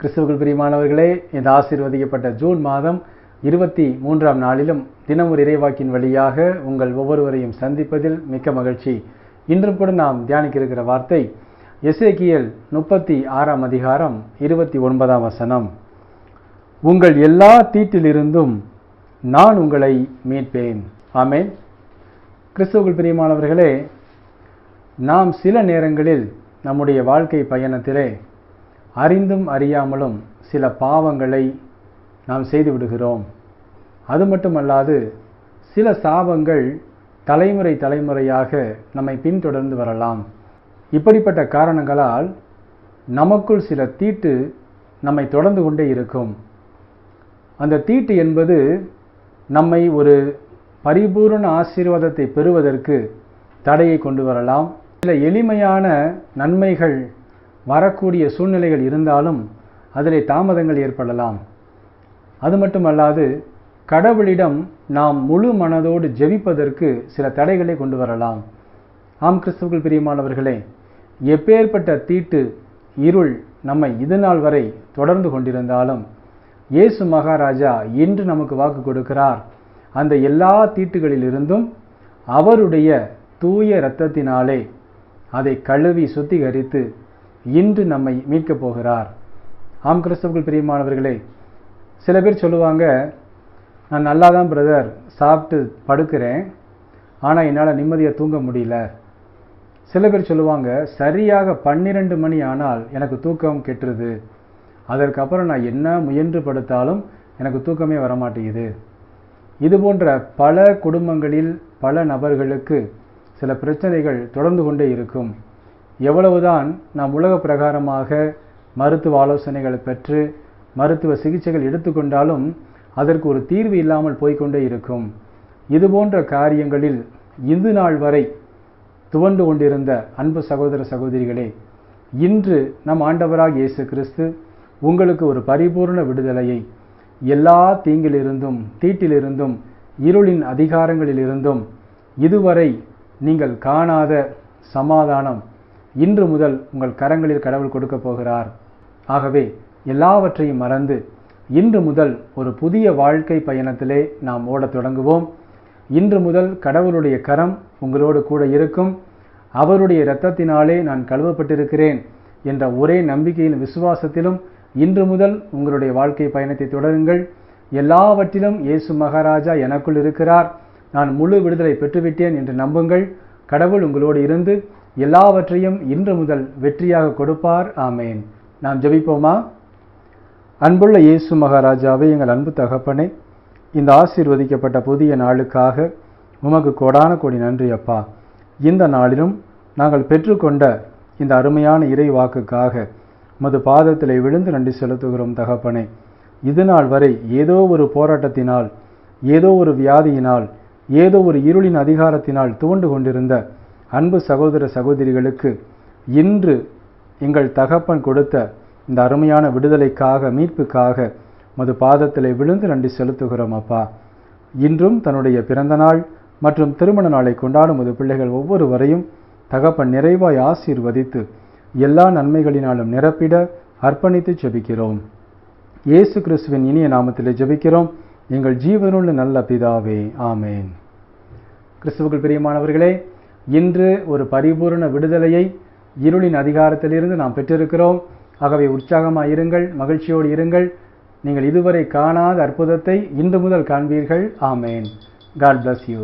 கிறிஸ்துவுக்குள் பிரியமானவர்களே, இந்த ஆசீர்வதிக்கப்பட்ட ஜூன் மாதம் 23ஆம் நாளிலும் தினம் ஒரு இறைவாக்கின் வழியாக உங்கள் ஒவ்வொருவரையும் சந்திப்பதில் மிக்க மகிழ்ச்சி. இன்றும் கூட நாம் தியானிக்க இருக்கிற வார்த்தை எசேக்கியேல் 36ஆம் அதிகாரம் 29ஆம் வசனம். உங்கள் எல்லா தீட்டிலிருந்தும் நான் உங்களை மீட்பேன். ஆமென். கிறிஸ்துவுக்குள் பிரியமானவர்களே, நாம் சில நேரங்களில் நம்முடைய வாழ்க்கை பயணத்திலே அறிந்தும் அறியாமலும் சில பாவங்களை நாம் செய்து விடுகிறோம். அது மட்டுமல்லாது சில சாபங்கள் தலைமுறை தலைமுறையாக நம்மை பின்தொடர்ந்து வரலாம். இப்படிப்பட்ட காரணங்களால் நமக்குள் சில தீட்டு நம்மை தொடர்ந்து கொண்டே இருக்கும். அந்த தீட்டு என்பது நம்மை ஒரு பரிபூரண ஆசீர்வாதத்தை பெறுவதற்கு தடையை கொண்டு வரலாம். சில எளிமையான நன்மைகள் வரக்கூடிய சூழ்நிலைகள் இருந்தாலும் அதிலே தாமதங்கள் ஏற்படலாம். அது மட்டுமல்லாது கடவுளிடம் நாம் முழு மனதோடு ஜெபிப்பதற்கு சில தடைகளை கொண்டு வரலாம். ஆம் கிறிஸ்துவுக்குள் பிரியமானவர்களே, எப்பேற்பட்ட தீட்டு இருள் நம்மை இதுநாள் வரை தொடர்ந்து கொண்டிருந்தாலும் இயேசு மகாராஜா இன்று நமக்கு வாக்கு கொடுக்கிறார். அந்த எல்லா தீட்டுகளிலிருந்தும் அவருடைய தூய இரத்தத்தினாலே அதை கழுவி சுத்திகரித்து இன்று நம்மை மீட்கப் போகிறார். ஆம் கிறிஸ்துவுக்குள் பிரியமானவர்களே, சில பேர் சொல்லுவாங்க, நான் நல்லா தான் பிரதர் சாப்பிட்டு படுக்கிறேன், ஆனால் என்னால் நிம்மதியாக தூங்க முடியல. சில பேர் சொல்லுவாங்க, சரியாக 12 மணி ஆனால் எனக்கு தூக்கம் கெட்டுருது, அதற்கப்புறம் நான் என்ன முயன்று படுத்தாலும் எனக்கு தூக்கமே வரமாட்டேங்குது. இது போன்ற பல குடும்பங்களில் பல நபர்களுக்கு சில பிரச்சனைகள் தொடர்ந்து கொண்டே இருக்கும். எவ்வளவுதான் நாம் உலக பிரகாரமாக மருத்துவ ஆலோசனைகளை பெற்று மருத்துவ சிகிச்சைகள் எடுத்துக்கொண்டாலும் அதற்கு ஒரு தீர்வு இல்லாமல் போய்கொண்டே இருக்கும். இது போன்ற காரியங்களில் இது நாள் வரை துவண்டு கொண்டிருந்த அன்பு சகோதர சகோதரிகளே, இன்று நம் ஆண்டவராக இயேசு கிறிஸ்து உங்களுக்கு ஒரு பரிபூர்ண விடுதலையை எல்லா தீங்கிலிருந்தும் தீட்டிலிருந்தும் இருளின் அதிகாரங்களிலிருந்தும் இதுவரை நீங்கள் காணாத சமாதானம் இன்று முதல் உங்கள் கரங்களில் கடவுள் கொடுக்க போகிறார். ஆகவே எல்லாவற்றையும் மறந்து இன்று முதல் ஒரு புதிய வாழ்க்கை பயணத்திலே நாம் ஓடத் தொடங்குவோம். இன்று முதல் கடவுளுடைய கரம் உங்களோடு கூட இருக்கும். அவருடைய இரத்தத்தினாலே நான் கழுவப்பட்டிருக்கிறேன் என்ற ஒரே நம்பிக்கையின் விசுவாசத்திலும் இன்று முதல் உங்களுடைய வாழ்க்கை பயணத்தை தொடருங்கள். எல்லாவற்றிலும் இயேசு மகாராஜா எனக்குள் இருக்கிறார், நான் முழு விடுதலை பெற்றுவிட்டேன் என்று நம்புங்கள். கடவுள் உங்களோடு இருந்து எல்லாவற்றையும் இன்று முதல் வெற்றியாக கொடுப்பார். ஆமேன். நாம் ஜெபிப்போமா? அன்புள்ள இயேசு மகாராஜாவே, எங்கள் அன்பு தகப்பனே, இந்த ஆசீர்வதிக்கப்பட்ட புதிய நாளுக்காக உமக்கு கோடான கோடி நன்றி அப்பா. இந்த நாளிலும் நாங்கள் பெற்றுக்கொண்ட இந்த அருமையான இறை வாக்குக்காக உமது பாதத்திலே விழுந்து நன்றி செலுத்துகிறோம் தகப்பனே. இது நாள் வரை ஏதோ ஒரு போராட்டத்தினால், ஏதோ ஒரு வியாதியினால், ஏதோ ஒரு இருளின் அதிகாரத்தினால் துவண்டு கொண்டிருந்த அன்பு சகோதர சகோதரிகளுக்கு இன்று எங்கள் தகப்பன் கொடுத்த இந்த அருமையான விடுதலைக்காக மீட்புக்காக மது பாதத்திலே விழுந்து நன்றி செலுத்துகிறோம் அப்பா. இன்றும் தன்னுடைய பிறந்த நாள் மற்றும் திருமண நாளை கொண்டாடும் மது பிள்ளைகள் ஒவ்வொருவரையும் தகப்பன் நிறைவாய் ஆசீர்வதித்து எல்லா நன்மைகளினாலும் நிரப்பிட அர்ப்பணித்து ஜெபிக்கிறோம். இயேசு கிறிஸ்துவின் இனிய நாமத்திலே ஜெபிக்கிறோம் எங்கள் ஜீவனுள்ள நல்ல பிதாவே. ஆமேன். கிறிஸ்துவுக்குள் பிரியமானவர்களே, இன்று ஒரு பரிபூர்ண விடுதலையை இருளின் அதிகாரத்திலிருந்து நாம் பெற்றிருக்கிறோம். ஆகவே உற்சாகமாக இருங்கள், மகிழ்ச்சியோடு இருங்கள். நீங்கள் இதுவரை காணாத அற்புதத்தை இன்று முதல் காண்பீர்கள். ஆமேன். God bless you.